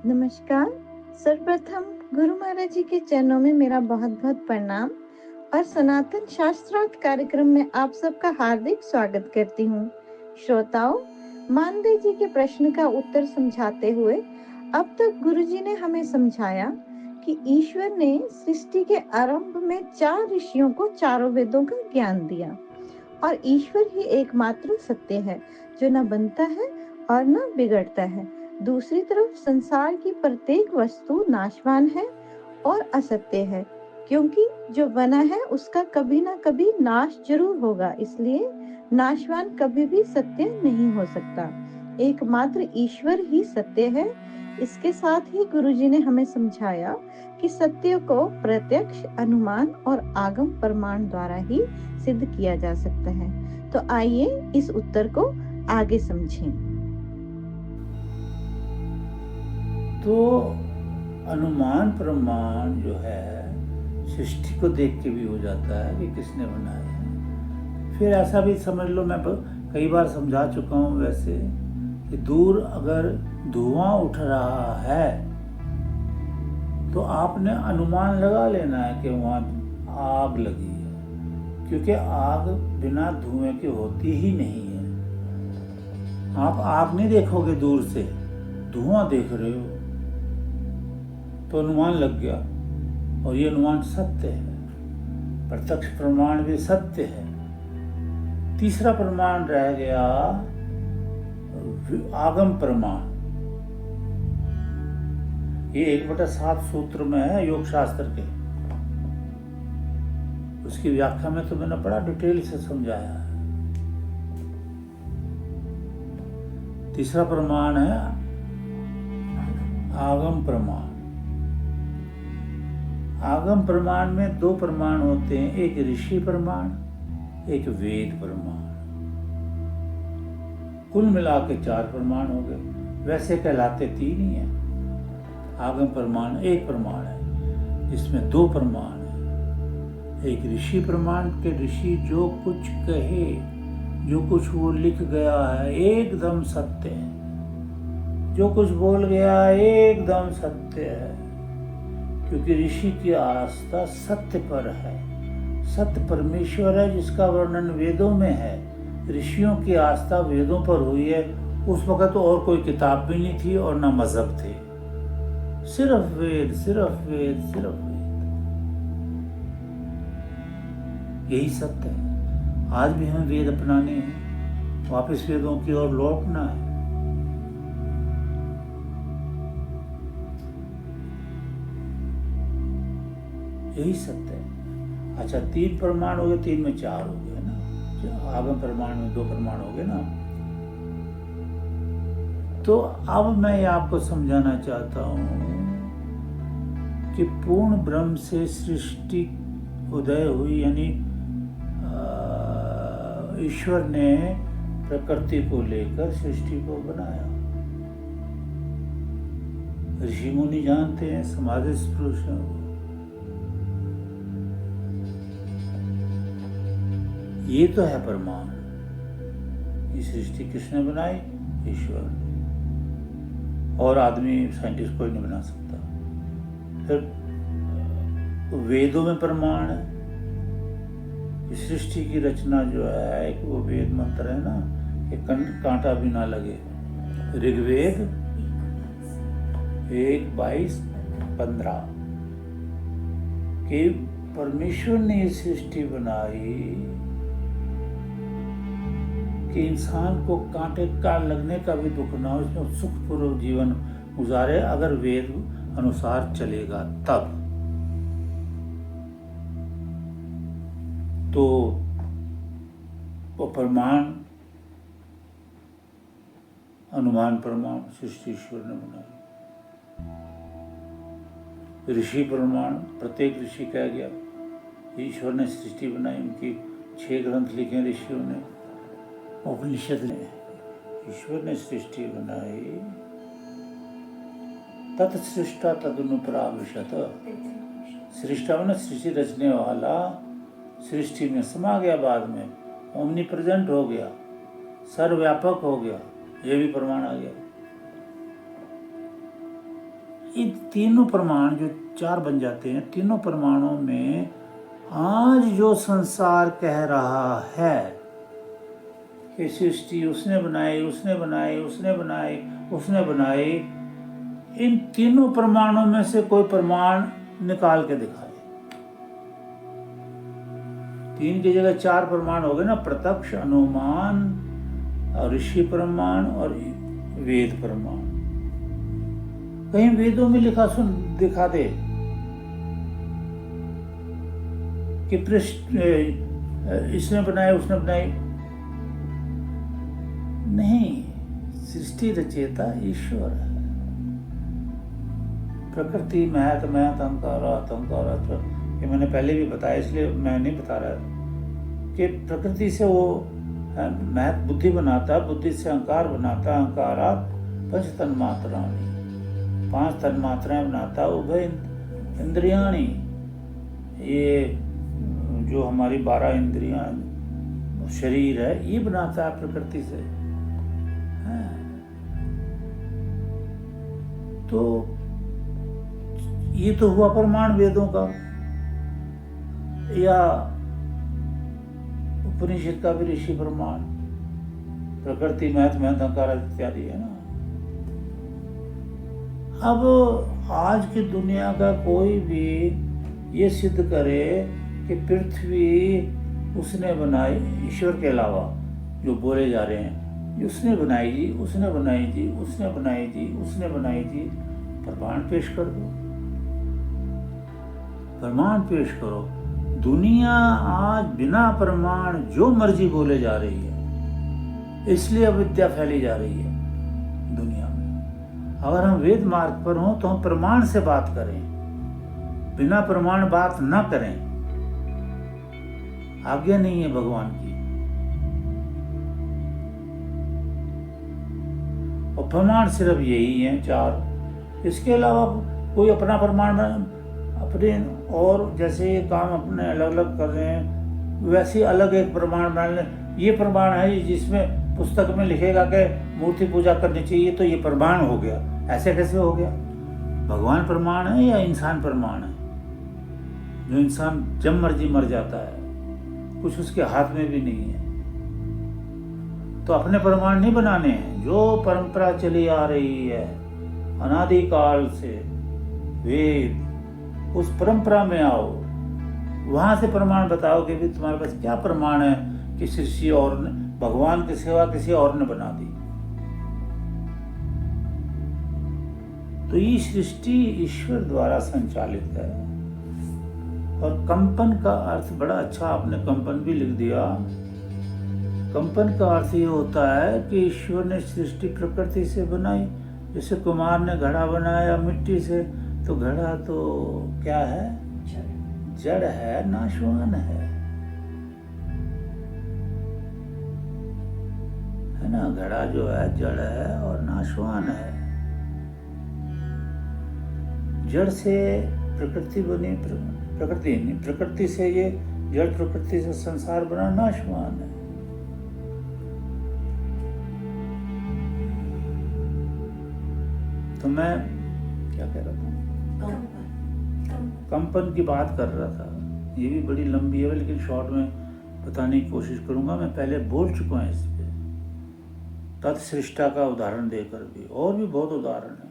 नमस्कार। सर्वप्रथम गुरु महाराज जी के चरणों में मेरा बहुत-बहुत प्रणाम और सनातन शास्त्रार्थ कार्यक्रम में आप सबका हार्दिक स्वागत करती हूँ। श्रोताओं, मानदेय जी के प्रश्न का उत्तर समझाते हुए अब तक गुरु जी ने हमें समझाया कि ईश्वर ने सृष्टि के आरंभ में 4 ऋषियों को चारों वेदों का ज्ञान दिया और ईश्वर ही एकमात्र सत्य है, जो न बनता है और न बिगड़ता है। दूसरी तरफ संसार की प्रत्येक वस्तु नाशवान है और असत्य है, क्योंकि जो बना है उसका कभी ना कभी नाश जरूर होगा, इसलिए नाशवान कभी भी सत्य नहीं हो सकता। एकमात्र ईश्वर ही सत्य है। इसके साथ ही गुरुजी ने हमें समझाया कि सत्य को प्रत्यक्ष, अनुमान और आगम प्रमाण द्वारा ही सिद्ध किया जा सकता है। तो आइए इस उत्तर को आगे समझें। तो अनुमान प्रमाण जो है सृष्टि को देख के भी हो जाता है कि किसने बनाया है। फिर ऐसा भी समझ लो, मैं कई बार समझा चुका हूँ वैसे, कि दूर अगर धुआं उठ रहा है तो आपने अनुमान लगा लेना है कि वहाँ आग लगी है, क्योंकि आग बिना धुएं के होती ही नहीं है। आप आग नहीं देखोगे दूर से, धुआं देख रहे हो तो अनुमान लग गया, और ये अनुमान सत्य है। प्रत्यक्ष प्रमाण भी सत्य है। तीसरा प्रमाण रह गया आगम प्रमाण। ये 1/7 सूत्र में है योग शास्त्र के। उसकी व्याख्या में तो मैंने बड़ा डिटेल से समझाया है। तीसरा प्रमाण है आगम प्रमाण। आगम प्रमाण में 2 प्रमाण होते हैं, एक ऋषि प्रमाण, एक वेद प्रमाण। कुल मिला के 4 प्रमाण हो गए। वैसे कहलाते 3 ही हैं। आगम प्रमाण एक प्रमाण है, इसमें 2 प्रमाण है। एक ऋषि प्रमाण के ऋषि जो कुछ कहे, जो कुछ वो लिख गया है एकदम सत्य है। जो कुछ बोल गया एकदम सत्य है, क्योंकि ऋषि की आस्था सत्य पर है। सत्य परमेश्वर है जिसका वर्णन वेदों में है। ऋषियों की आस्था वेदों पर हुई है। उस वक्त तो और कोई किताब भी नहीं थी और ना मजहब थे, सिर्फ वेद, सिर्फ वेद, सिर्फ वेद। यही सत्य है। आज भी हमें वेद अपनाने हैं, वापस वेदों की ओर लौटना है। यही सत्य है। अच्छा, 3 प्रमाण हो गए, 3 में 4 हो गए ना। आगम प्रमाण में 2 प्रमाण हो गए ना। तो अब मैं आपको समझाना चाहता हूं कि पूर्ण ब्रह्म से सृष्टि उदय हुई, यानी ईश्वर ने प्रकृति को लेकर सृष्टि को बनाया। ऋषि मुनि जानते हैं, समाधिस्थ पुरुष हैं। ये तो है प्रमाण। ये सृष्टि किसने बनाई? ईश्वर ने। और आदमी, साइंटिस्ट कोई नहीं बना सकता। फिर वेदों में प्रमाण है। सृष्टि की रचना जो है, एक वो वेद मंत्र है ना कि कांटा भी ना लगे। ऋग्वेद 1:22-15 कि परमेश्वर ने ये सृष्टि बनाई कि इंसान को कांटे का लगने का भी दुख ना हो, इसमें सुखपूर्वक जीवन गुजारे, अगर वेद अनुसार चलेगा तब। तो वो प्रमाण, अनुमान प्रमाण सृष्टि ईश्वर ने बनाई। ऋषि प्रमाण, प्रत्येक ऋषि कह गया ईश्वर ने सृष्टि बनाई। उनकी 6 ग्रंथ लिखे ऋषियों ने, उपनिषद ने। ईश्वर ने सृष्टि बनाई। तत्सृष्टा तदनुप्राविशत। सृष्टा ने सृष्टि रचने वाला सृष्टि में समा गया, बाद में ओमनी प्रेजेंट हो गया, सर्वव्यापक हो गया। ये भी प्रमाण आ गया। इन तीनों प्रमाण जो 4 बन जाते हैं, तीनों प्रमाणों में आज जो संसार कह रहा है कि सृष्टि उसने बनाई, उसने बनाई, उसने बनाई, उसने बनाई, इन तीनों प्रमाणों में से कोई प्रमाण निकाल के दिखाए। 3 की जगह 4 प्रमाण हो गए ना, प्रत्यक्ष, अनुमान, ऋषि प्रमाण और वेद प्रमाण। कहीं वेदों में लिखा दिखा दे कि इसने बनाया, उसने बनाई। नहीं, सृष्टि रचयिता ईश्वर है। प्रकृति महत महत अहंकार, ये मैंने पहले भी बताया, इसलिए मैं नहीं बता रहा कि प्रकृति से वो महत बुद्धि बनाता, बुद्धि से अहंकार बनाता, अहंकारात पंच तन्मात्राणि, 5 तन्मात्राएं बनाता, उभय इंद्रियाणि, ये जो हमारी 12 इंद्रियां शरीर है, ये बनाता है प्रकृति से। तो ये तो हुआ प्रमाण वेदों का, या उपनिषद का भी ऋषि प्रमाण, प्रकृति महत महत अहंकार इत्यादि है ना। अब आज की दुनिया का कोई भी ये सिद्ध करे कि पृथ्वी उसने बनाई, ईश्वर के अलावा जो बोले जा रहे हैं, उसने बनाई जी, उसने बनाई जी, उसने बनाई जी, उसने बनाई जी, प्रमाण पेश कर दो, प्रमाण पेश करो। दुनिया आज बिना प्रमाण जो मर्जी बोले जा रही है, इसलिए अविद्या फैली जा रही है दुनिया में। अगर हम वेद मार्ग पर हों तो हम प्रमाण से बात करें, बिना प्रमाण बात ना करें। आज्ञा नहीं है भगवान की। और प्रमाण सिर्फ यही है 4, इसके अलावा कोई अपना प्रमाण अपने, और जैसे ये काम अपने अलग अलग कर रहे हैं, वैसे अलग एक प्रमाण बना लें। ये प्रमाण है जिसमें पुस्तक में लिखेगा कि मूर्ति पूजा करनी चाहिए, तो ये प्रमाण हो गया। ऐसे कैसे हो गया? भगवान प्रमाण है या इंसान प्रमाण है? जो इंसान जब मर्जी मर जाता है, कुछ उसके हाथ में भी नहीं है। तो अपने प्रमाण नहीं बनाने हैं, जो परंपरा चली आ रही है अनादिकाल से, वेद, उस परंपरा में आओ, वहां से प्रमाण बताओ कि भी तुम्हारे पास क्या प्रमाण है कि सृष्टि और ने, भगवान की सेवा किसी और ने बना दी। तो ये सृष्टि ईश्वर द्वारा संचालित है। और कंपन का अर्थ बड़ा अच्छा, आपने कंपन भी लिख दिया। कंपन का अर्थ ये होता है कि ईश्वर ने सृष्टि प्रकृति से बनाई। जैसे कुमार ने घड़ा बनाया मिट्टी से, तो घड़ा तो क्या है? जड़ है, नाशवान है ना। घड़ा जो है जड़ है और नाशवान है। जड़ से प्रकृति बनी, प्रकृति नहीं, प्रकृति से ये जड़, प्रकृति से संसार बना, नाशवान है। तो मैं क्या कह रहा था? कंपन की बात कर रहा था। ये भी बड़ी लंबी है, लेकिन शॉर्ट में बताने की कोशिश करूंगा। मैं पहले बोल चुका हूं इस पे, तत्सृष्टा का उदाहरण देकर भी, और भी बहुत उदाहरण है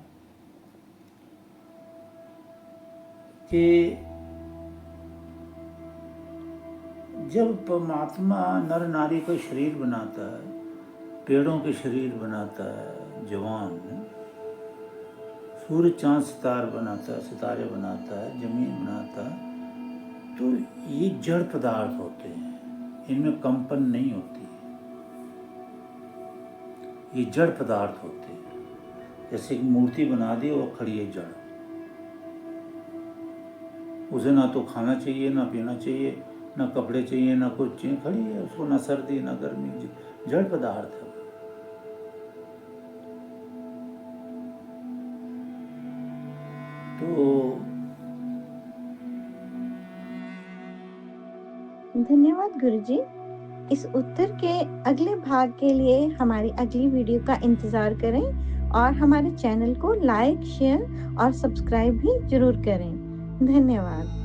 कि जब परमात्मा नर नारी का शरीर बनाता है, पेड़ों के शरीर बनाता है, जवान, सूर्य चांद सितारे बनाता है, सितारे बनाता है, जमीन बनाता है, तो ये जड़ पदार्थ होते हैं, इनमें कंपन नहीं होती। ये जड़ पदार्थ होते हैं। जैसे एक मूर्ति बना दी और खड़ी है जड़, उसे ना तो खाना चाहिए, ना पीना चाहिए, ना कपड़े चाहिए, ना कुछ चाहिए, खड़ी है, उसको ना सर्दी ना गर्मी, जड़ पदार्थ है। तो धन्यवाद गुरुजी। इस उत्तर के अगले भाग के लिए हमारी अगली वीडियो का इंतजार करें और हमारे चैनल को लाइक, शेयर और सब्सक्राइब भी जरूर करें। धन्यवाद।